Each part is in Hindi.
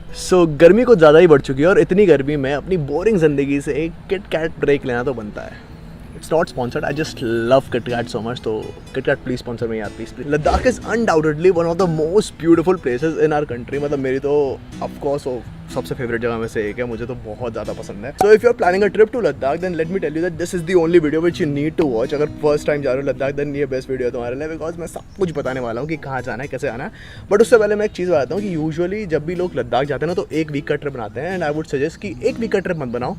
गर्मी कुछ ज़्यादा ही बढ़ चुकी है और इतनी गर्मी में अपनी बोरिंग ज़िंदगी से एक किट कैट ब्रेक लेना तो बनता है। It's not sponsored, I just love KitKat so much, तो KitKat please sponsor me यार please. Ladakh is undoubtedly one of the most beautiful places in our country. मतलब मेरी तो ऑफकोर्स वो सबसे फेवरेट जगह में से एक है, मुझे तो बहुत ज़्यादा पसंद है। So if you are planning a trip to Ladakh then let me tell you that this is the only video which you need to watch. अगर फर्स्ट टाइम जा रहे हो लद्दाख देन ये बेस्ट वीडियो है तुम्हारे लिए, बिकॉज मैं सब कुछ बताने वाला हूँ कि कहाँ जाना है, कैसे आना है। बट उससे पहले मैं एक चीज़ बताता हूँ कि यूजुअली जब भी लोग लद्दाख जाते हैं ना तो एक वीक का ट्रिप बनाते हैं, एंड आई वुड सजेस्ट कि एक वीक का ट्रिप मत बनाओ।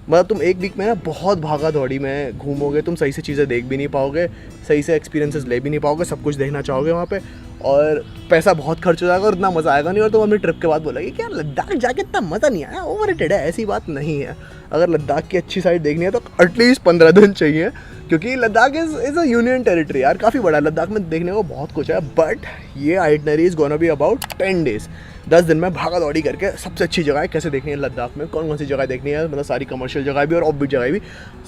मतलब तुम एक वीक में ना बहुत भागा दौड़ी में घूमोगे, तुम सही से चीज़ें देख भी नहीं पाओगे, सही से एक्सपीरियंसेस ले भी नहीं पाओगे, सब कुछ देखना चाहोगे वहाँ पे, और पैसा बहुत खर्च हो जाएगा और इतना मज़ा आएगा नहीं। और तुम अपनी ट्रिप के बाद बोलोगे कि यार लद्दाख जाके इतना मज़ा नहीं आया, ओवररेटेड है। ऐसी बात नहीं है। अगर लद्दाख की अच्छी साइड देखनी है तो एटलीस्ट 15 दिन चाहिए, क्योंकि Ladakh is a union territory यार, काफ़ी बड़ा है। लद्दाख में देखने को बहुत कुछ है, बट ये itinerary is gonna be about 10 days. 10 दिन में भागा दौड़ी करके सबसे अच्छी जगह है कैसे देखनी है लद्दाख में, कौन कौन सी जगह देखनी है, मतलब सारी कमर्शियल जगह भी और ऑफ बीट जगह भी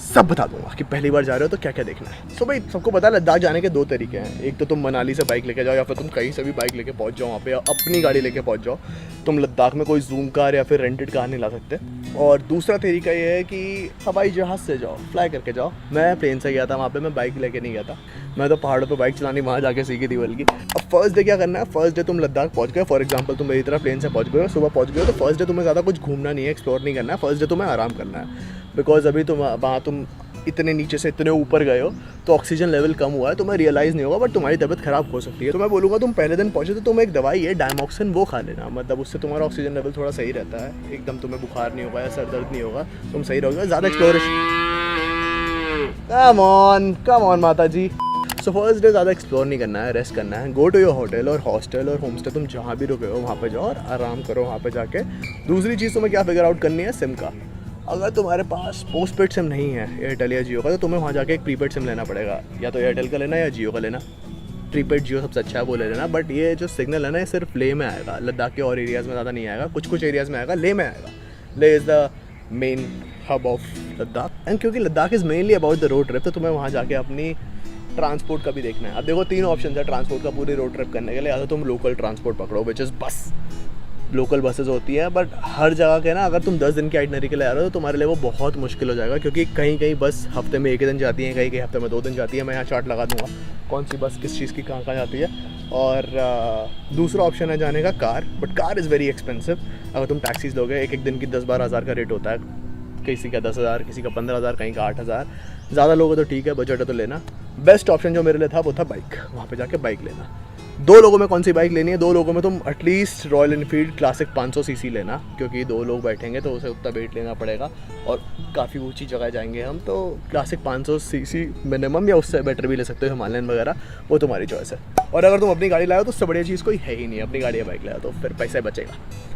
सब बता दूंगा कि पहली बार जा रहे हो तो क्या क्या देखना है। सो भाई सबको पता है लद्दाख जाने के 2 तरीके हैं। एक तो तुम मनाली से बाइक लेके जाओ, या फिर तुम कहीं से भी बाइक लेके पहुंच जाओ वहाँ पे, या अपनी गाड़ी लेके पहुंच जाओ। तुम लद्दाख में कोई जूम कार या फिर रेंटेड कार नहीं ला सकते। और दूसरा तरीका ये है कि हवाई जहाज़ से जाओ, फ्लाई करके जाओ। मैं प्लेन से गया था वहाँ पे, मैं बाइक लेके नहीं गया था, मैं तो पहाड़ों पे बाइक चलानी वहाँ जाके सीखी थी बल्कि। अब फर्स्ट डे क्या करना है, फर्स्ट डे तुम लद्दाख पहुँच गए, फॉर एग्जांपल तुम मेरी तरह प्लेन से पहुँच गए, सुबह पहुँच गए, तो फर्स्ट डे तुम्हें ज़्यादा कुछ घूमना नहीं है, एक्सप्लोर नहीं करना है। फर्स्ट डे तुम्हें आराम करना है, बिकॉज अभी तुम वहाँ तुम इतने नीचे से इतने ऊपर गए हो तो ऑक्सीजन लेवल कम हुआ है, तुम्हें रियलाइज़ नहीं होगा, बट तुम्हारी तबीयत खराब हो सकती है। तो मैं बोलूँगा तुम पहले दिन पहुँचे तो तुम एक दवाई है डायमॉक्सिन, वो खा लेना। मतलब उससे तुम्हारा ऑक्सीजन लेवल थोड़ा सही रहता है, एकदम तुम्हें बुखार नहीं होगा या सर दर्द नहीं होगा, तुम सही रहोगे। ज़्यादा एक्सप्लोरेशन, कम ऑन माता जी। सो फर्स्ट डे ज़्यादा एक्सप्लोर नहीं करना है, रेस्ट करना है। गो टू योर होटल और हॉस्टल और होम स्टे, तुम जहाँ भी रुके हो वहाँ पे जाओ और आराम करो वहाँ पे जाके। दूसरी चीज़ तुम्हें क्या फिगर आउट करनी है, सिम का। अगर तुम्हारे पास पोस्ट पेड सिम नहीं है एयरटेल या जियो का, तो तुम्हें वहाँ जाके एक प्रीपेड सिम लेना पड़ेगा, या तो एयरटेल का लेना या जियो का लेना। प्रीपेड जियो सबसे अच्छा है, वो ले लेना। बट ये जो सिग्नल है ना, ये सिर्फ ले में आएगा, लद्दाख के और एरियाज़ में ज़्यादा नहीं आएगा, कुछ एरियाज़ में आएगा, ले में आएगा। Leh is the main hub of Ladakh, and क्योंकि Ladakh is mainly about the road trip, तो तुम्हें वहाँ जाके अपनी ट्रांसपोर्ट का भी देखना है। अब देखो 3 ऑप्शन है ट्रांसपोर्ट का पूरी रोड ट्रिप करने के लिए। या तो तुम लोकल ट्रांसपोर्ट पकड़ो, विच इज़ बस, लोकल बसेस होती है, बट हर जगह के ना, अगर तुम 10 दिन की आइटनरी के लिए आ रहे हो तो तुम्हारे लिए वो बहुत मुश्किल हो जाएगा, क्योंकि कहीं कहीं बस हफ्ते में 1 दिन जाती है, कहीं कहीं हफ्ते में 2 दिन जाती है। मैं यहाँ चार्ट लगा दूंगा कौन सी बस किस चीज़ की कहाँ कहाँ जाती है। और दूसरा ऑप्शन है जाने का car, but car is very expensive. अगर तुम टैक्सीज लोगे, एक दिन की 10-12 हज़ार का रेट होता है, किसी का 10,000, किसी का 15,000, कहीं का 8,000। ज़्यादा लोगों तो ठीक है, बजट है तो लेना। बेस्ट ऑप्शन जो मेरे लिए था वो था बाइक, वहाँ पे जाके बाइक लेना। 2 लोगों में कौन सी बाइक लेनी है, 2 लोगों में तुम at least royal Enfield classic 500 CC लेना, क्योंकि 2 लोग बैठेंगे तो उसे उतना वेट लेना पड़ेगा और काफ़ी ऊंची जगह जाएंगे हम, तो क्लासिक 500 सीसी मिनिमम, या उससे बेटर भी ले सकते हो, हिमालयन वगैरह, वो तुम्हारी चॉइस है। और अगर तुम अपनी गाड़ी लाओ तो उससे बढ़िया चीज़ कोई है ही नहीं, अपनी गाड़ी या बाइक लाओ तो फिर पैसा बचेगा,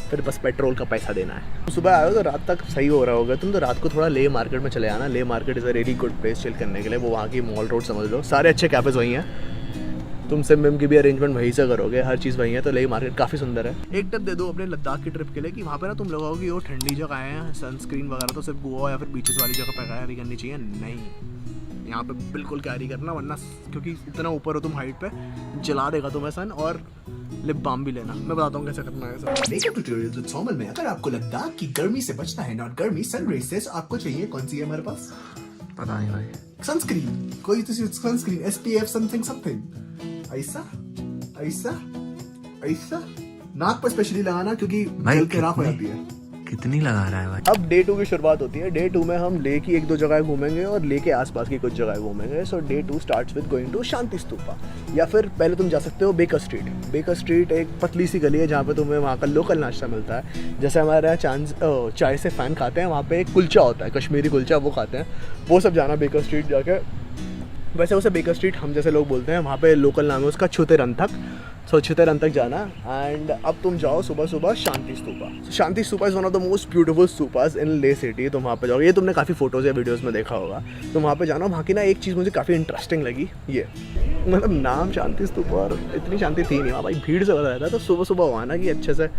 फिर बस पेट्रोल का पैसा देना है। सुबह आए हो तो रात तक सही हो रहा होगा तुम, तो रात को थोड़ा ले मार्केट में चले आना। ले market is a really good place chill करने के लिए, वो वहाँ की मॉल रोड समझ लो, सारे अच्छे कैफ़ेज़ वहीं हैं, तुम सिम विम की भी अरेंजमेंट वहीं से करोगे, हर चीज़ वहीं है। तो लेह मार्केट काफ़ी सुंदर है। एक टिप दे दो अपने लद्दाख की ट्रिप के लिए कि वहाँ पे ना तुम लोगों की वो ठंडी जगह है, सनस्क्रीन वगैरह तो सिर्फ गोवा या फिर बीचेस वाली जगह पर कैरी करनी चाहिए, नहीं यहाँ पे बिल्कुल कैरी करना, वरना क्योंकि इतना ऊपर हो तुम हाइट पे, जला देगा तुम्हें सन। और लिप बाम भी लेना, मैं बताता हूँ कैसे करना है sir. Makeup tutorial with Samuel में अगर आपको लद्दाख की गर्मी से बचना है, नॉट गर्मी, सन रेज से, आपको चाहिए कौन सी है हमारे पास, पता नहीं भाई, सनस्क्रीन, कोई तो सनस्क्रीन SPF समथिंग समथिंग, ऐसा ऐसा ऐसा नाक पर स्पेशली लगाना, क्योंकि जल के राख हो जाती है। कितनी लगा रहा है भाई। अब डे 2 की शुरुआत होती है। डे 2 में हम ले की 1-2 जगह घूमेंगे और ले के आसपास की कुछ जगह घूमेंगे। So day 2 starts with going to Shanti Stupa, या फिर पहले तुम जा सकते हो बेकर स्ट्रीट। बेकर स्ट्रीट एक पतली सी गली है जहाँ पे तुम्हें वहाँ का लोकल नाश्ता मिलता है। जैसे हमारे यहाँ चाय से फ़ैन खाते हैं, वहाँ पे एक कुलचा होता है, कश्मीरी कुलचा, वो खाते हैं। वो सब जाना बेकर स्ट्रीट जाके। वैसे उसे बेकर स्ट्रीट हम जैसे लोग बोलते हैं, वहाँ पे लोकल नाम है उसका छुतेरंथक। सो छुतेरंथक जाना। एंड अब तुम जाओ सुबह सुबह Shanti Stupa. Shanti Stupa is one of the most beautiful stupas in Leh city. तुम वहाँ पे जाओगे, ये तुमने काफ़ी फोटोज़ या वीडियोज़ में देखा होगा। तुम वहाँ पे जाना। वहाँ की ना एक चीज़ मुझे काफ़ी इंटरेस्टिंग लगी, ये मतलब नाम शांति स्तूपा और इतनी शांति थी नहीं वहाँ भाई, भीड़ से भरा रहता है। तो सुबह सुबह हुआ ना कि अच्छे से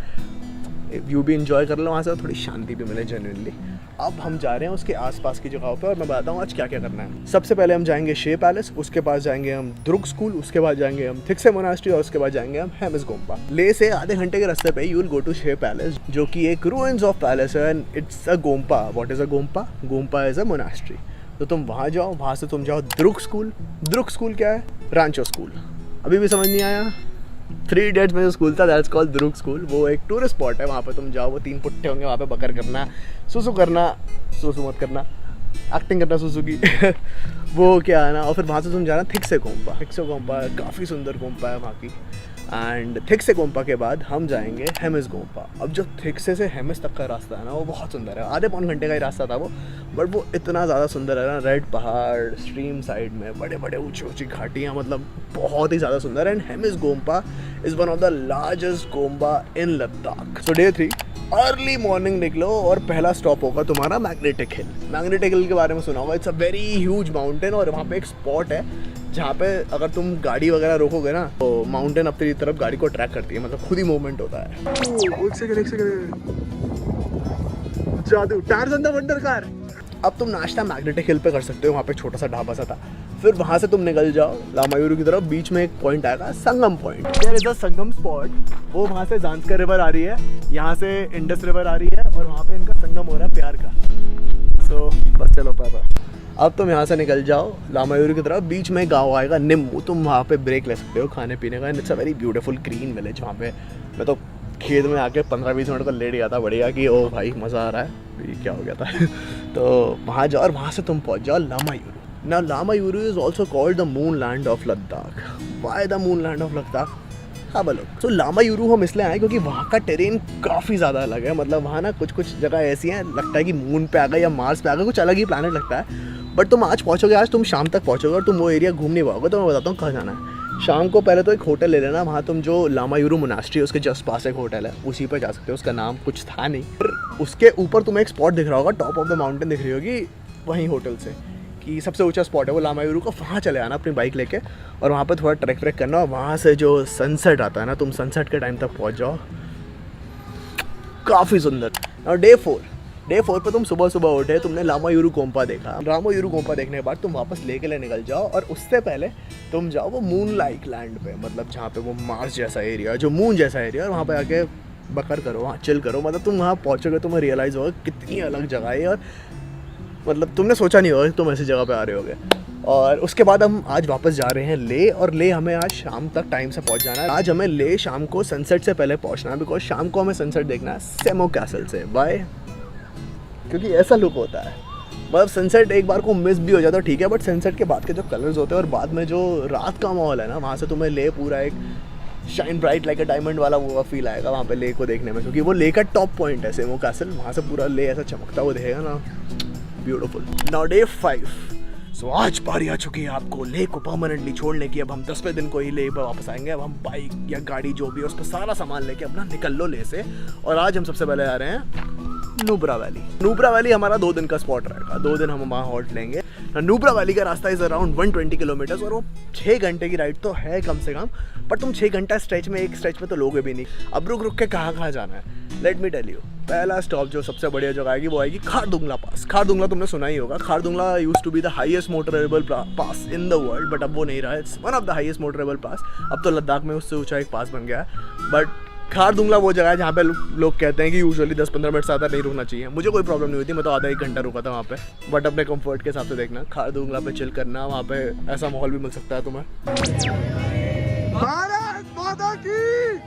व्यू भी इंजॉय कर लो वहाँ से और थोड़ी शांति भी मिले जेन्युइनली। अब हम जा रहे हैं उसके आसपास की जगहों पे और मैं बताता हूँ आज क्या क्या करना है। सबसे पहले हम जाएंगे शे पैलेस, उसके बाद जाएंगे हम द्रुक स्कूल, उसके बाद जाएंगे हम थिक्से मोनास्ट्री और उसके बाद जाएंगे हम हेमिस गोम्पा। ले से आधे घंटे के रास्ते पे यू विल गो टू शे पैलेस, जो कि एक रूइंस ऑफ पैलेस है and it's a Gompa. What is a Gompa? Gompa is a monastery. तो तुम वहाँ जाओ, वहाँ से तुम जाओ द्रुक स्कूल। द्रुक स्कूल क्या है? रांचो स्कूल। अभी भी समझ नहीं आया? 3 Idiots में जो स्कूल था दैट्स कॉल्ड द्रुक स्कूल। वो एक टूरिस्ट स्पॉट है, वहाँ पे तुम जाओ, वो 3 पुट्टे होंगे वहाँ पे, बकर करना, सुसु करना, सुसु मत करना, एक्टिंग करना सुसु की वो क्या है ना। और फिर वहाँ से तुम जाना थिक्से गोम्पा। थिक्से गोम्पा काफ़ी सुंदर गोम्पा है वहाँ की। एंड थिक्से गोम्पा के बाद हम जाएंगे हेमिस गोम्पा। अब जो थिक्से से हेमिस तक का रास्ता है ना वो बहुत सुंदर है। आधे पौन घंटे का ही रास्ता था वो, बट वो इतना ज़्यादा सुंदर है ना। रेड पहाड़, स्ट्रीम साइड में बड़े बड़े ऊंची ऊंची घाटियाँ, मतलब बहुत ही ज़्यादा सुंदर है। And Hemis Gompa is one of the largest Gompa in Ladakh. So day 3 early morning निकलो और पहला स्टॉप होगा तुम्हारा मैग्नेटिक हिल। मैग्नेटिक हिल के बारे में सुना होगा, it's a very huge mountain और वहाँ पे एक स्पॉट है जहाँ पे अगर तुम गाड़ी वगैरह रोकोगे ना तो माउंटेन अपनी तरफ गाड़ी को ट्रैक करती है, मतलब खुद ही मूवमेंट होता है। एक सेकंड जादू, टार्ज़न द वंडर कार। अब तुम नाश्ता मैग्नेटिक हिल पे कर सकते हो, वहाँ पे छोटा सा ढाबा सा था। फिर वहाँ से तुम निकल जाओ लामायुरू की तरफ, बीच में एक पॉइंट आएगा Sangam point. There is a Sangam spot, वो वहाँ से जांस्कर रिवर आ रही है, यहाँ से इंडस रिवर आ रही है और वहाँ पे इनका संगम हो रहा है प्यार का। सो बस चलो पापा, अब तुम यहाँ से निकल जाओ लामायुरू की तरफ, बीच में गाँव आएगा निम्मू, तुम वहाँ पे ब्रेक ले सकते हो खाने पीने का। And it's a very beautiful green village. वहाँ पे मैं तो खेत में आके 15-20 मिनट को लेट गया था, बढ़िया कि ओ भाई मज़ा आ रहा है, ये क्या हो गया था तो वहाँ जाओ और वहाँ से तुम पहुँच जाओ Lamayuru. Now Lamayuru is also called the moon land of Ladakh. Why the moon land of Ladakh? हाँ बोलो। तो लामायुरू हम इसलिए आए क्योंकि वहाँ का टेरेन काफ़ी ज़्यादा अलग है। मतलब वहाँ ना कुछ कुछ जगह ऐसी हैं लगता है कि मून पे आ गए या मार्स पे आ गए, कुछ अलग ही प्लानट लगता है। बट तुम आज पहुँचोगे, आज तुम शाम तक पहुँचोगे और तुम वो एरिया घूम नहीं पाओगे। तो मैं बताता हूँ कहाँ जाना है। शाम को पहले तो एक होटल ले लेना, वहाँ तुम जो लामायुरू मोनास्ट्री है उसके जस्ट पास एक होटल है, उसी पर जा सकते हो। उसका नाम कुछ था नहीं। फिर उसके ऊपर तुम्हें एक स्पॉट दिख रहा होगा, टॉप ऑफ द माउंटेन दिख रही होगी वहीं होटल से, कि सबसे ऊंचा स्पॉट है वो लामायुरू का। वहाँ चले आना अपनी बाइक लेके और वहाँ पे थोड़ा ट्रैक व्रेक करना और वहाँ से जो सनसेट आता है ना, तुम सनसेट के टाइम तक पहुँच जाओ, काफ़ी सुंदर। और डे 4 पे तुम सुबह सुबह उठे, तुमने लामायुरू गोम्पा देखा। लामायुरू गोम्पा देखने के बाद तुम वापस लेके लिए निकल जाओ और उससे पहले तुम जाओ वो मून लाइक लैंड पे, मतलब जहाँ पे वो मार्स जैसा एरिया, जो मून जैसा एरिया, और वहाँ पे आके बकर करो, वहाँ चिल करो। मतलब तुम वहाँ पहुँचोगे तुम्हें रियलाइज़ होगा कितनी अलग जगह है और मतलब तुमने सोचा नहीं होगा कि तुम ऐसी जगह पे आ रहे होगे। और उसके बाद हम आज वापस जा रहे हैं ले, और ले हमें आज शाम तक टाइम से पहुंच जाना है। आज हमें ले शाम को सनसेट से पहले पहुंचना है, बिकॉज शाम को हमें सनसेट देखना है सेमो कैसल से। बाय, क्योंकि ऐसा लुक होता है। मतलब सनसेट एक बार को मिस भी हो जाता है ठीक है, बट सनसेट के बाद के जो कलर्स होते हैं और बाद में जो रात का माहौल है ना, वहाँ से तुम्हें ले पूरा एक shine bright like a diamond वाला वो फील आएगा वहाँ पे ले को देखने में, क्योंकि वो ले का टॉप पॉइंट है सेमो कैसल। वहाँ से पूरा ले ऐसा चमकता हुआ दिखेगा ना, ब्यूटीफुल। Now day 5। सो आज बारी आ चुकी है आपको ले को परमानेंटली छोड़ने की। अब हम 10वें दिन को ही ले पर वापस आएंगे। अब हम बाइक या गाड़ी जो भी है उस पर सारा सामान लेके अपना निकल लो ले से। और आज हम सबसे पहले आ रहे हैं नुब्रा वैली। नुब्रा वैली हमारा 2 दिन का स्पॉट रहेगा, 2 दिन हम वहाँ हॉल्ट लेंगे। नुब्रा वैली का रास्ता इज अराउंड 120 किलोमीटर्स और वो 6 घंटे की राइड तो है कम से कम, पर तुम 6 घंटा स्ट्रेच में, एक स्ट्रेच में तो लोगे भी नहीं। अब रुक के कहाँ जाना है, लेट मी टेल यू। पहला स्टॉप जो सबसे बढ़िया जगह आएगी वो आएगी खारदुंगला पास। खारदुंगला तुमने सुना ही होगा। Khardungla used to be the highest motorable pass in the world, but अब वो नहीं रहा। It's one of the highest motorable pass. अब तो लद्दाख में उससे ऊंचा एक पास बन गया है। बट खारदुंगला वो जगह है जहाँ पे लोग कहते हैं कि यूजुअली 10-15 मिनट से ज़्यादा नहीं रुकना चाहिए। मुझे कोई प्रॉब्लम नहीं हुई थी, मैं तो आधा 1 घंटा रुका था वहाँ पे। बट अपने कंफर्ट के हिसाब से देखना, खारदुंगला पे चिल करना, वहाँ पे ऐसा माहौल भी मिल सकता है तुम्हें। भारत माता की।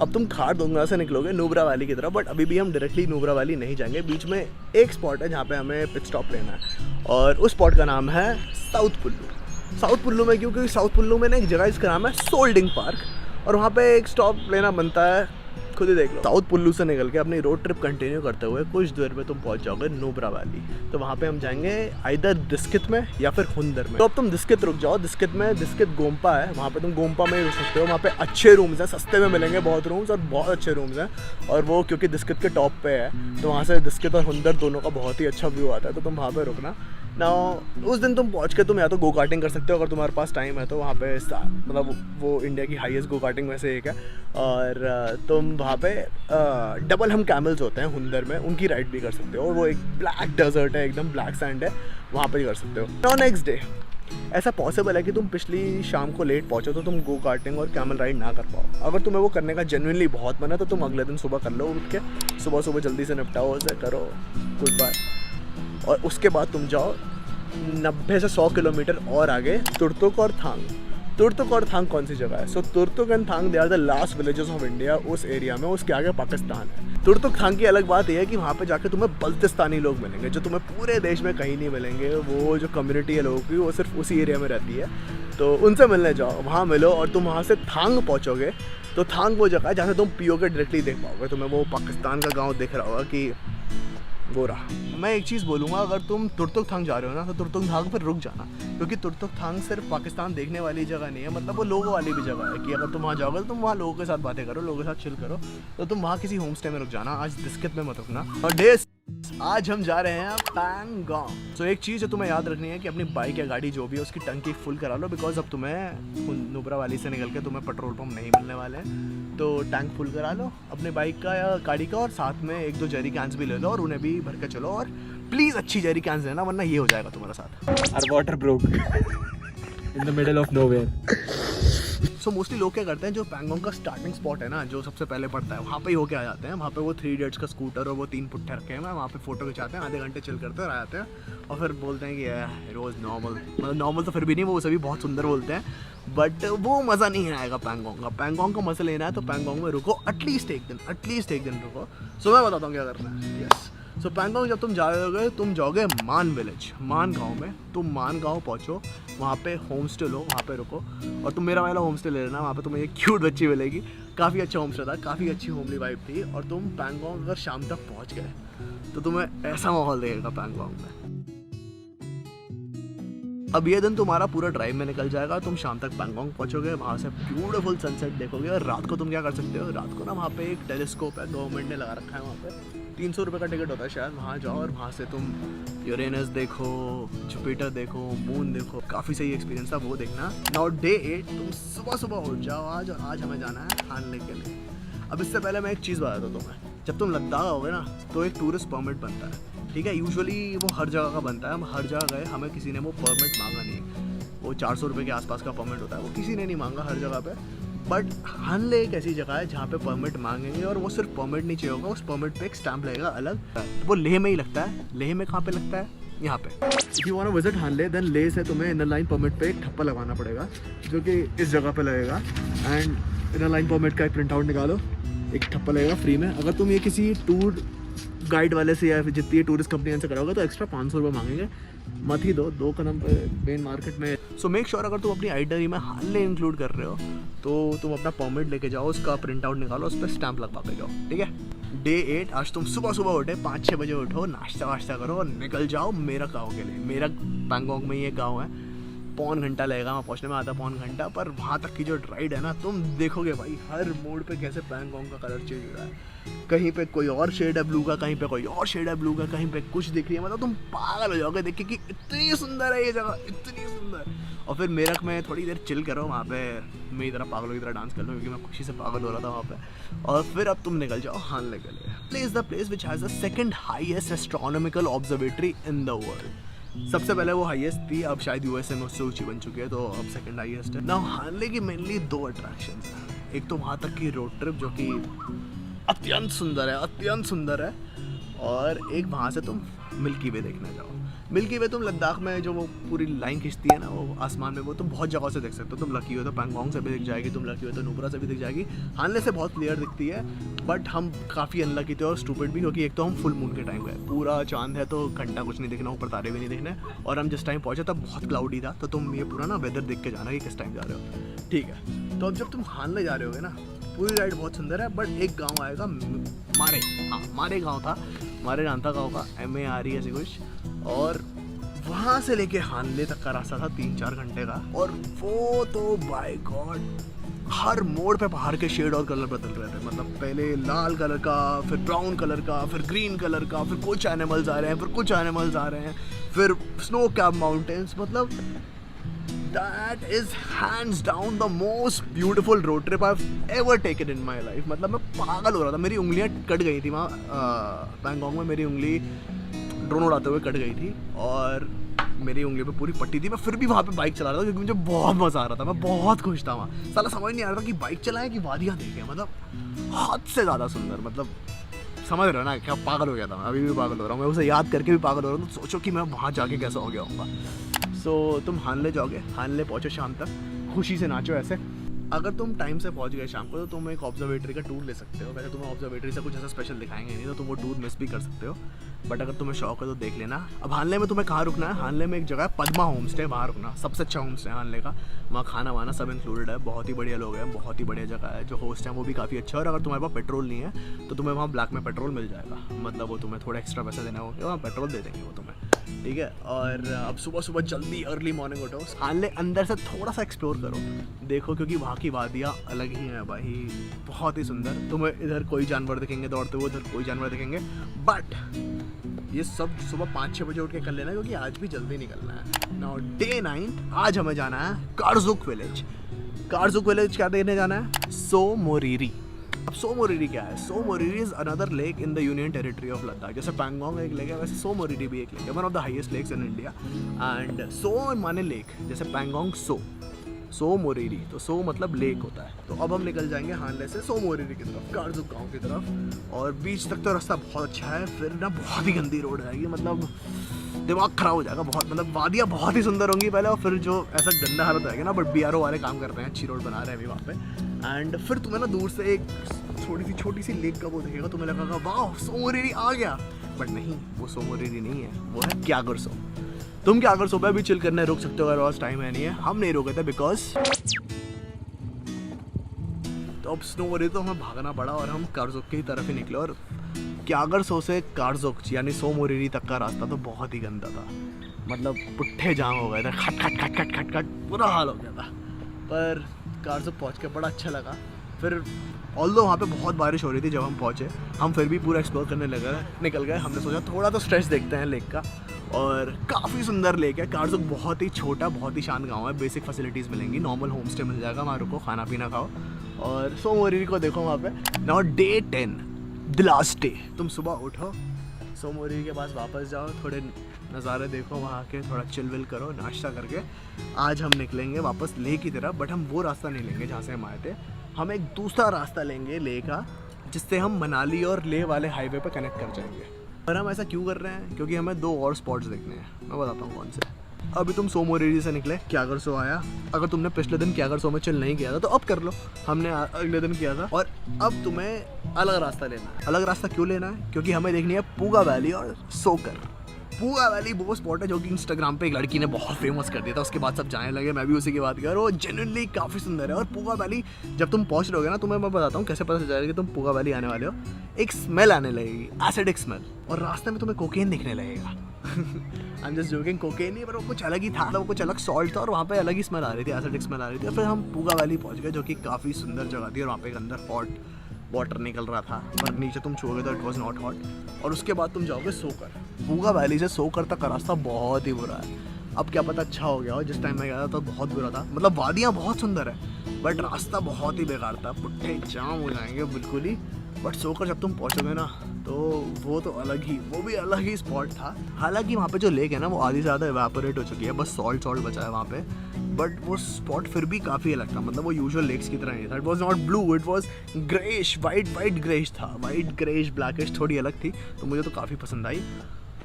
अब तुम खारदुंगला से निकलोगे नुब्रा वैली की तरफ, बट अभी भी हम डायरेक्टली नुब्रा वैली नहीं जाएंगे। बीच में एक स्पॉट है जहाँ पे हमें पिट स्टॉप लेना है और उस स्पॉट का नाम है साउथ पुल्लू। साउथ पुल्लू में क्योंकि साउथ पुल्लू में ना एक जगह इसका नाम है सोल्डिंग पार्क, और वहाँ पे एक स्टॉप लेना बनता है, खुद ही देख लो। साउथ पुल्लू से निकल के अपनी रोड ट्रिप कंटिन्यू करते हुए कुछ देर में तुम पहुँच जाओगे नुब्रा वैली। तो वहाँ पे हम जाएंगे आइदर दिस्कित में या फिर हुंदर में। तो अब तुम दिस्कित रुक जाओ। दिस्कित गोम्पा है, वहाँ पे तुम गोम्पा में ही रुक सकते हो। वहाँ पे अच्छे रूम्स हैं, सस्ते में मिलेंगे बहुत रूम्स, और बहुत अच्छे रूम्स हैं। और वो क्योंकि दिस्कित के टॉप पे है तो वहाँ से दिस्कित और हुंदर दोनों का बहुत ही अच्छा व्यू आता है, तो तुम वहाँ पे रुकना। ना उस दिन तुम पहुँच के तुम या तो गो कार्टिंग कर सकते हो अगर तुम्हारे पास टाइम है तो, वहाँ पे मतलब वो इंडिया की हाईएस्ट गो कार्टिंग में से एक है। और तुम वहाँ पे डबल हम कैमल्स होते हैं हुंदर में, उनकी राइड भी कर सकते हो। और वो एक ब्लैक डेजर्ट है, एकदम ब्लैक सैंड है, वहाँ पे कर सकते हो। तो नेक्स्ट डे ऐसा पॉसिबल है कि तुम पिछली शाम को लेट पहुँचो तो तुम गो कार्टिंग और कैमल राइड ना कर पाओ। अगर तुम्हें वो करने का जेन्युइनली बहुत मन है तो तुम अगले दिन सुबह कर लो, उठ के सुबह जल्दी से निपटाओ, उसे करो, गुड बाय। और उसके बाद तुम जाओ 90 से 100 किलोमीटर और आगे तुर्तुक और थांग। तुर्तुक और थांग कौन सी जगह है? So Turtuk and Thang they are the last villages of India उस एरिया में। उसके आगे पाकिस्तान है। तुर्तुक थांग की अलग बात यह है कि वहाँ पे जाके तुम्हें बल्तिस्तानी लोग मिलेंगे जो तुम्हें पूरे देश में कहीं नहीं मिलेंगे। वो जो कम्युनिटी है लोगों की वो सिर्फ उसी एरिया में रहती है, तो उनसे मिलने जाओ, वहाँ मिलो। और तुम वहाँ से थांग पहुँचोगे तो थांग वो जगह है जहाँ से तुम पीओके डायरेक्टली देख पाओगे। तुम्हें वो पाकिस्तान का गाँव दिख रहा होगा कि वो रहा। मैं एक चीज़ बोलूँगा, अगर तुम तुर्तुक थांग जा रहे हो ना तो तुर्तुक थांग पर रुक जाना, क्योंकि तुर्तुक थांग सिर्फ पाकिस्तान देखने वाली जगह नहीं है, मतलब वो लोगों वाली भी जगह है कि अगर तुम वहाँ जाओगे तो तुम वहाँ लोगों के साथ बातें करो, लोगों के साथ चिल करो। तो तुम वहाँ किसी होम स्टे में रुक जाना, आज बिस्किट में मत रुकना। और आज हम जा रहे हैं पैंगोंग। तो एक चीज़ जो तुम्हें याद रखनी है कि अपनी बाइक या गाड़ी जो भी है उसकी टंकी फुल करा लो, बिकॉज अब तुम्हें नुब्रा वाली से निकल के तुम्हें पेट्रोल पंप नहीं मिलने वाले हैं। तो टैंक फुल करा लो अपने बाइक का या गाड़ी का, और साथ में 1-2 जेरी कैंस भी ले लो और उन्हें भी भर के चलो। और प्लीज़ अच्छी जेरी कैंस लेना, वरना ये हो जाएगा तुम्हारे साथ। Our water broke in the middle of nowhere. So mostly लोग क्या करते हैं, जो पैंगोंग का स्टार्टिंग स्पॉट है ना, जो सबसे पहले पड़ता है, वहाँ पे ही होके आ जाते हैं। वहाँ पे वो 3 इडियट्स का स्कूटर और वो 3 पुट्ठे रखे हैं, वहाँ पे फोटो खिंचाते हैं, आधे घंटे चिल करते हैं और आ जाते हैं। और फिर बोलते हैं कि इट वाज नॉर्मल, मतलब नॉर्मल तो फिर भी नहीं, वो सभी बहुत सुंदर बोलते हैं, बट वो मज़ा नहीं आएगा पैंगोंग का। पैंगोंग का मज़ा लेना है तो पैंगोंग में रुको एटलीस्ट एक दिन रुको। सो मैं बताता हूँ क्या करना है। यस, सो पैंगोंग जब तुम जाओगे, तुम जाओगे मान विलेज, मान गांव में। तुम मान गांव पहुँचो, वहाँ पे होम स्टे लो, वहाँ पे रुको। और तुम मेरा वाला होम स्टे ले लेना, वहाँ पे तुम्हें एक क्यूट बच्ची मिलेगी। काफ़ी अच्छा होम स्टे था, काफ़ी अच्छी होमली वाइब थी। और तुम पैंगोंग अगर शाम तक पहुँच गए तो तुम्हें ऐसा माहौल देगा पैंगोंग में। अब ये दिन तुम्हारा पूरा ड्राइव में निकल जाएगा, तुम शाम तक पैंगोंग पहुँचोगे, वहाँ से ब्यूटीफुल सनसेट देखोगे। और रात को तुम क्या कर सकते हो, रात को ना वहाँ पे एक टेलीस्कोप है, गवर्नमेंट ने लगा रखा है वहाँ पे, 300 रुपये का टिकट होता है शायद। वहाँ जाओ और वहाँ से तुम यूरेनस देखो, जुपिटर देखो, मून देखो, काफ़ी सही एक्सपीरियंस था वो देखना। नाउ डे 8 तुम सुबह उठ जाओ आज हमें जाना है हानले के लिए। अब इससे पहले मैं एक चीज़ बताता हूँ तुम्हें, जब तुम लद्दाख आओगे ना तो एक टूरिस्ट परमिट बनता है, ठीक है। यूजुअली वो हर जगह का बनता है, हम हर जगह गए, हमें किसी ने वो परमिट मांगा नहीं। वो 400 रुपये के आसपास का परमिट होता है, वो किसी ने नहीं मांगा हर जगह पे। बट हानले एक ऐसी जगह है जहाँ पे परमिट मांगेंगे, और वो सिर्फ परमिट नहीं चाहिए होगा, उस परमिट पे एक स्टैम्प लगेगा अलग। वो लेह में ही लगता है। लेह में कहाँ पे लगता है? यहाँ पे। If you want to visit Hanle then Leh से तुम्हें इनर लाइन परमिट पे एक ठप्पा लगाना पड़ेगा, जो कि इस जगह पे लगेगा। एंड इनर लाइन परमिट का एक प्रिंट आउट निकालो, एक ठप्पा लगेगा फ्री में। अगर तुम ये किसी टूर गाइड वाले से या फिर जितनी टूरिस्ट कंपनी से कराओगे तो एक्स्ट्रा 500 रुपये मांगेंगे। मत ही दो कदम पे मेन मार्केट में। सो मेक श्योर अगर तुम अपनी आइटनरी में हानले इंक्लूड कर रहे हो तो तुम अपना परमिट लेके जाओ, उसका प्रिंट आउट निकालो, उस पर स्टैंप लगवा के जाओ, ठीक है। डे 8 आज तुम सुबह उठे, 5-6 बजे उठो, नाश्ता वाश्ता करो और निकल जाओ मेरा गाँव के लिए। मेरा पैंगोंग में ये गाँव है, 1.25 घंटा लगेगा वहाँ पहुँचने में, आधा 1.25 घंटा। पर वहाँ तक की जो राइड है ना, तुम देखोगे भाई हर मोड़ पे कैसे पैंगोंग का कलर चेंज हो रहा है। कहीं पे कोई और शेड है ब्लू का, कहीं पे कोई और शेड है ब्लू का, कहीं पे कुछ दिख रही है, मतलब तुम पागल हो जाओगे देख के कि इतनी सुंदर है ये जगह, इतनी सुंदर। और फिर मेरठ में थोड़ी देर चिल करो, वहाँ पे मैं इधर पागलों की तरह डांस कर लूँ, क्योंकि मैं खुशी से पागल हो रहा था वहाँ पे। और फिर अब तुम निकल जाओ हानले के लिए। Place the place which has the second highest astronomical observatory in the world. सबसे पहले वो हाईएस्ट थी, अब शायद यूएसए में उससे ऊंची बन चुकी है, तो अब सेकंड हाईएस्ट है। नाउ हानले की मेनली 2 अट्रैक्शंस हैं। एक तो वहाँ तक की रोड ट्रिप जो कि अत्यंत सुंदर है, और एक वहाँ से तुम मिल्की वे देखने जाओ। मिल्की वे तुम लद्दाख में जो वो पूरी लाइन खिंचती है ना वो आसमान में, वो तुम बहुत जगह से देख सकते हो। तुम लकी हो तो पैंगोंग से भी दिख जाएगी, तुम लकी हो तो नुब्रा से भी दिख जाएगी, हानले से बहुत क्लियर दिखती है। बट हम काफ़ी अनलकी थे और स्टूपिड भी, क्योंकि एक तो हम फुल मून के टाइम गए, पूरा चांद है तो घंटा कुछ नहीं दिखना, ऊपर तारे भी नहीं दिखने, और हम जिस टाइम पहुँचे तब बहुत क्लाउडी था। तो तुम ये पूरा ना वेदर देख के जाना कि किस टाइम जा रहे हो, ठीक है। तो अब जब तुम हानले जा रहे होगे ना, पूरी राइड बहुत सुंदर है, बट एक गाँव आएगा मारे गाँव था, मारे जानता गाँव का, MARE ऐसे कुछ, और वहाँ से लेके हानले तक का रास्ता था 3-4 घंटे का। और वो तो बाय गॉड हर मोड़ पे पहाड़ के शेड और कलर बदल रहे थे, मतलब पहले लाल कलर का, फिर ब्राउन कलर का, फिर ग्रीन कलर का, फिर कुछ एनिमल्स आ रहे हैं, फिर कुछ एनिमल्स आ रहे हैं, फिर स्नो कैप माउंटेन्स। मतलब that is hands down the most beautiful road trip I have ever taken in my life. मतलब मैं पागल हो रहा था, मेरी उंगलियां कट गई थी वहाँ पैंगोंग में, मेरी उंगली ड्रोन उड़ाते हुए कट गई थी और मेरी उंगली पे पूरी पट्टी थी। मैं फिर भी वहाँ पे बाइक चला रहा था क्योंकि मुझे बहुत मज़ा आ रहा था, मैं बहुत खुश था वहाँ। साला समझ नहीं आ रहा था कि बाइक चलाएं कि वादियाँ देखें, मतलब हद से ज़्यादा सुंदर। मतलब समझ रहे हो ना, क्या पागल हो गया था मैं, अभी भी पागल हो रहा हूँ मैं, उसे याद करके भी पागल हो रहा हूँ। तो सोचो कि मैं वहाँ जाके कैसा हो गया होगा। सो तुम हानले जाओगे, हानले पहुँचो शाम तक, खुशी से नाचो ऐसे। अगर तुम टाइम से पहुंच गए शाम को तो तुम एक ऑब्जर्वेटरी का टूर ले सकते हो। वैसे तुम्हें ऑब्जर्वेटरी से कुछ ऐसा स्पेशल दिखाएंगे नहीं, तो तुम वो टूर मिस भी कर सकते हो, बट अगर तुम्हें शौक है तो देख लेना। अब हानले में तुम्हें कहाँ रुकना है, हानले में एक जगह है पद्मा होम स्टे, वहाँ रुकना, सबसे अच्छा होम स्टे है हानले का। वहाँ खाना वाना सब इंक्लूडेड है, बहुत ही बढ़िया लोग हैं, बहुत ही बढ़िया जगह है। जो होस्ट है वो भी काफ़ी अच्छा है, और अगर तुम्हारे पास पेट्रोल नहीं है तो तुम्हें वहाँ ब्लैक में पेट्रोल मिल जाएगा, मतलब वो तुम्हें थोड़ा एक्स्ट्रा पैसा देना होगा, वहाँ पेट्रोल दे देंगे वो तुम्हें, ठीक है। और अब सुबह सुबह जल्दी अर्ली मॉर्निंग उठो, हानले अंदर से थोड़ा सा एक्सप्लोर करो, देखो, क्योंकि वहाँ की वादियाँ अलग ही हैं भाई, बहुत ही सुंदर। तुम्हें इधर कोई जानवर दिखेंगे दौड़ते हुए, उधर कोई जानवर दिखेंगे, बट ये सब सुबह 5-6 बजे उठ के कर लेना, क्योंकि आज भी जल्दी निकलना है। नाउ डे 9 आज हमें जाना है कारजुक विलेज। कारजुक विलेज क्या देखने जाना है, सो मोरिरी। अब सो मोरिरी क्या है, so Moriri is another lake in the union territory of Ladakh. जैसे पैंगोंग एक लेक है, वैसे सो मोरिरी भी एक लेक है, one of the highest lakes in India. And so माने लेक, जैसे पैंगोंग सो मोरिरी, तो सो मतलब लेक होता है। तो अब हम निकल जाएंगे हानले से सो मोरिरी की तरफ, कारजुक गाँव की तरफ, और बीच तक तो रास्ता बहुत अच्छा है, फिर ना बहुत ही गंदी रोड आएगी, मतलब दिमाग खराब हो जाएगा बहुत। मतलब वादियाँ बहुत ही सुंदर होंगी पहले, और फिर जो ऐसा गंदा हालत आएगा ना, बट BRO वाले काम कर रहे हैं, अच्छी रोड बना रहे हैं अभी वहाँ पे। एंड फिर तुम्हें ना दूर से एक छोटी सी लेक का वो दिखेगा, तुम्हें लगेगा वाह सो मोरिरी आ गया, बट नहीं, वो सो मोरिरी नहीं है, वो है क्यागरसो। तुम क्यागरसो पे भी चिल करने रुक सकते हो अगर आज टाइम है नहीं है, हम नहीं रुके थे बिकॉज तो अब स्नो हो रही तो हमें भागना पड़ा, और हम कारजुक की तरफ ही निकले। और क्यागरसो से कारजुक यानी सो मोरिरी तक का रास्ता तो बहुत ही गंदा था, मतलब पुट्ठे जाम हो गए थे, खट खट खट खट खट खट बुरा हाल हो गया था। पर कारजुक पहुँच के बड़ा अच्छा लगा। फिर ऑल्दो वहाँ पे बहुत बारिश हो रही थी जब हम पहुँचे, हम फिर भी पूरा एक्सप्लोर करने निकल गए। हमने सोचा थोड़ा तो स्ट्रेच देखते हैं लेक का, और काफ़ी सुंदर लेक है। कारजुक बहुत ही छोटा, बहुत ही शांत गांव है, बेसिक फैसिलिटीज़ मिलेंगी, नॉर्मल होम स्टे मिल जाएगा, वहाँ रुको, खाना पीना खाओ, और सो मोरिरी को देखो वहाँ पे। Now day 10 the last day, तुम सुबह उठो, सो मोरिरी के पास वापस जाओ, थोड़े नज़ारे देखो वहाँ के, थोड़ा चिल विल करो, नाश्ता करके आज हम निकलेंगे वापस ले की तरफ। बट हम वो रास्ता नहीं लेंगे जहाँ से हम आए थे, हम एक दूसरा रास्ता लेंगे ले का, जिससे हम मनाली और लेह वाले हाईवे पर कनेक्ट कर जाएंगे। और हम ऐसा क्यों कर रहे हैं, क्योंकि हमें 2 और स्पॉट्स देखने हैं, मैं बताता हूँ कौन से। अभी तुम सो मोरिरी से निकले, क्यागरसो आया, अगर तुमने पिछले दिन क्यागरसो में चिल नहीं किया था तो अब कर लो, हमने अगले दिन किया था। और अब तुम्हें अलग रास्ता लेना है। अलग रास्ता क्यों लेना है, क्योंकि हमें देखनी है पूगा वैली और सोकर। पूगा वैली वो स्पॉट है जो कि इंस्टाग्राम पे एक लड़की ने बहुत फेमस कर दिया था, उसके बाद सब जाने लगे, मैं भी उसी की बात कर रहा हूँ। जेन्युइनली काफ़ी सुंदर है। और पूगा वैली जब तुम पहुँच रहोगे ना, तुम्हें मैं बताता हूँ कैसे पता चल जाएगा कि तुम पूगा वैली आने वाले हो। एक स्मेल आने लगेगी, एसिडिक स्मेल, और रास्ते में तुम्हें कोकेन दिखने लगेगा। I am just joking, cocaine नहीं, पर वो कुछ अलग ही था, वो कुछ अलग सॉल्ट था, और वहाँ पे अलग ही स्मेल आ रही थी, एसिडिक स्मेल आ रही थी। और फिर हम पूगा वैली पहुँच गए, जो कि काफ़ी सुंदर जगह थी, और वहाँ पे एक अंदर हॉट वाटर निकल रहा था, पर नीचे तुम छुओगे तो इट वॉज नॉट हॉट। और उसके बाद तुम जाओगे सोकर। पूगा वैली से सोकर तक का रास्ता बहुत ही बुरा है। अब क्या पता अच्छा हो गया हो, जिस टाइम मैं गया था तो बहुत बुरा था। मतलब वादियाँ बहुत सुंदर है, बट रास्ता बहुत ही बेकार था, पुट्ठे जाम हो जाएंगे बिल्कुल ही। बट सोकर जब तुम पहुँचोगे ना, तो वो तो अलग ही, वो भी अलग ही स्पॉट था। हालांकि वहाँ पे जो लेक है ना, वो आधी से ज़्यादा इवेपोरेट हो चुकी है, बस सॉल्ट बचा है वहाँ पे। बट वो स्पॉट फिर भी काफ़ी अलग था, मतलब वो यूजुअल लेक्स की तरह नहीं था। It was not blue, it was greyish, white greyish था, वाइट ग्रेइश ब्लैकिश, थोड़ी अलग थी, तो मुझे तो काफ़ी पसंद आई।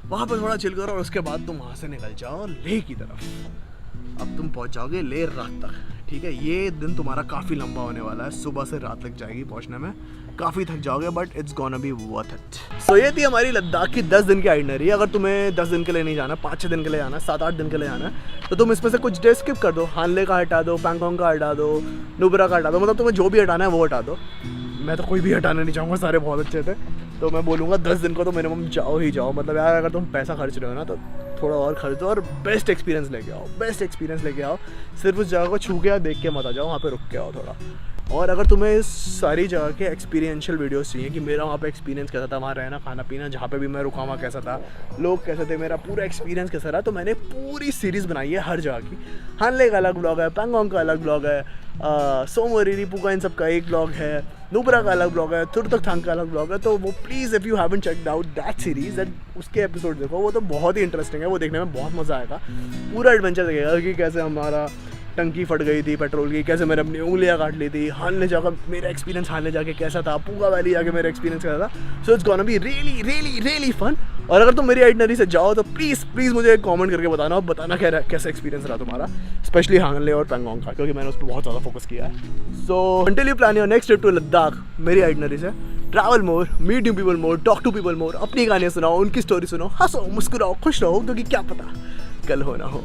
वहाँ पर थोड़ा चिल करो, और उसके बाद तुम वहाँ से निकल जाओ लेह की तरफ। अब तुम पहुँच जाओगे लेह रात तक, ठीक है। ये दिन तुम्हारा काफ़ी लंबा होने वाला है, सुबह से रात लग जाएगी पहुँचने में, काफ़ी थक जाओगे, but it's gonna be worth it. So ये थी हमारी लद्दाख की 10 दिन की आइटनरी। अगर तुम्हें 10 दिन के लिए नहीं जाना, 5-6 दिन के लिए जाना, 7-8 दिन के लिए जाना है, तो तुम इसमें से कुछ डे स्किप कर दो। हानले का हटा दो, पैंगोंग का हटा दो, नुब्रा का हटा दो, मतलब तुम्हें जो भी हटाना है वो हटा दो। मैं तो कोई भी हटाना नहीं चाहूँगा, सारे बहुत अच्छे थे, तो मैं बोलूँगा 10 दिन को तो मिनिमम जाओ ही जाओ। मतलब यार अगर तुम पैसा खर्च रहे हो ना, तो थोड़ा और खर्च दो, और बेस्ट एक्सपीरियंस लेके आओ, बेस्ट एक्सपीरियंस लेके आओ। सिर्फ उस जगह को छू के या देख के मत आ जाओ, वहाँ पे रुक के आओ थोड़ा, और अगर तुम्हें इस सारी जगह के एक्सपीरियंशियल वीडियोस चाहिए कि मेरा वहाँ पे एक्सपीरियंस कैसा था, वहाँ रहना खाना पीना, जहाँ पे भी मैं रुका वहाँ कैसा था, लोग कैसे थे, मेरा पूरा एक्सपीरियंस कैसा रहा, तो मैंने पूरी सीरीज़ बनाई है हर जगह की। हानले का अलग ब्लॉग है, पैंगोंग का अलग ब्लॉग है, सोमवारी पुका इन सब का एक ब्लॉग है, नुब्रा का अलग ब्लॉग है, तुरतकथांग का अलग ब्लॉग है। तो वो please if you haven't checked out that series that उसके एपिसोड देखो, वो तो बहुत ही इंटरेस्टिंग है, वो देखने में बहुत मज़ा आएगा। पूरा एडवेंचर देखेगा कि कैसे हमारा टंकी फट गई थी पेट्रोल की, कैसे मैंने अपनी उंगलियां काट ली थी, हानले जाकर मेरा एक्सपीरियंस हानले जाके कैसा था, पूगा वैली जाके मेरा एक्सपीरियंस कैसा था। So it's gonna be really really really fun. और अगर तुम मेरी आइटनरी से जाओ तो प्लीज़ प्लीज़ मुझे कमेंट करके बताना, और बताना कैसा एक्सपीरियंस रहा तुम्हारा, स्पेशली हानले और पैंगोंग का, क्योंकि मैंने उस पर बहुत ज़्यादा फोकस किया है। So until you plan your next trip to Ladakh, मेरी आइटनरी से travel more, meet new people more, talk to people more, अपनी कहानियाँ सुनाओ, उनकी स्टोरी सुनो, हंसो मुस्कुराओ खुश रहो, क्योंकि क्या पता कल हो ना हो।